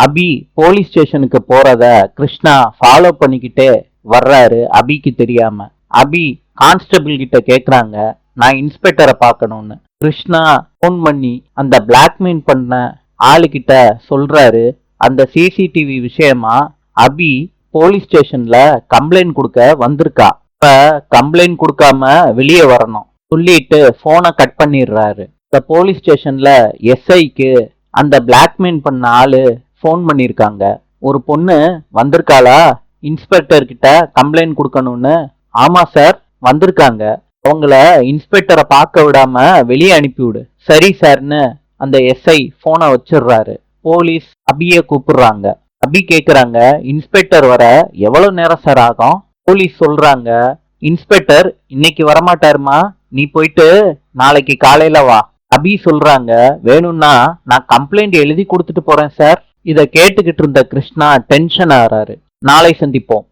அபி police ஸ்டேஷனுக்கு போறத Krishna follow பண்ணிக்கிட்டே வர்றாரு அபிக்கு தெரியாம. அபி கான்ஸ்டபிள் கிட்ட கேக்குறாங்க, நான் இன்ஸ்பெக்டரை பார்க்கணும்னு. கிருஷ்ணா போன் பண்ணி அந்த பிளாக்மெயில் பண்ண ஆளுகிட்ட சொல்றாரு, அந்த சிசிடிவி விஷயமா அபி போலீஸ் ஸ்டேஷன்ல கம்ப்ளைண்ட் கொடுக்க வந்திருக்கா. இப்ப கம்ப்ளைண்ட் கொடுக்காம வெளியே வரணும் சொல்லிட்டு போனை கட் பண்ணிடுறாரு. இந்த போலீஸ் ஸ்டேஷன்ல எஸ்ஐக்கு அந்த பிளாக்மெயில் பண்ண ஆளு போன் பண்ணிருக்காங்க. ஒரு பொண்ணு வந்திருக்காளா இன்ஸ்பெக்டர் கிட்ட கம்ப்ளைண்ட் கொடுக்கணும்னு. ஆமா சார் வந்திருக்காங்க, அவங்கள இன்ஸ்பெக்டரை பார்க்க விடாம வெளியே அனுப்பிவிடு. சரி சார்னு அந்த எஸ்ஐ போனை வச்சிடுறாரு. போலீஸ் அபிய கூப்பிடுறாங்க. அபி கேக்குறாங்க, இன்ஸ்பெக்டர் வர எவ்வளவு நேரம் சார் ஆகும்? போலீஸ் சொல்றாங்க, இன்ஸ்பெக்டர் இன்னைக்கு வரமாட்டாருமா, நீ போயிட்டு நாளைக்கு காலையில வா. அபி சொல்றாங்க, வேணும்னா நான் கம்ப்ளைண்ட் எழுதி கொடுத்துட்டு போறேன் சார். இத கேட்டுக்கிட்டு இருந்த கிருஷ்ணா டென்ஷன் ஆறாரு. நாளை சந்திப்போம்.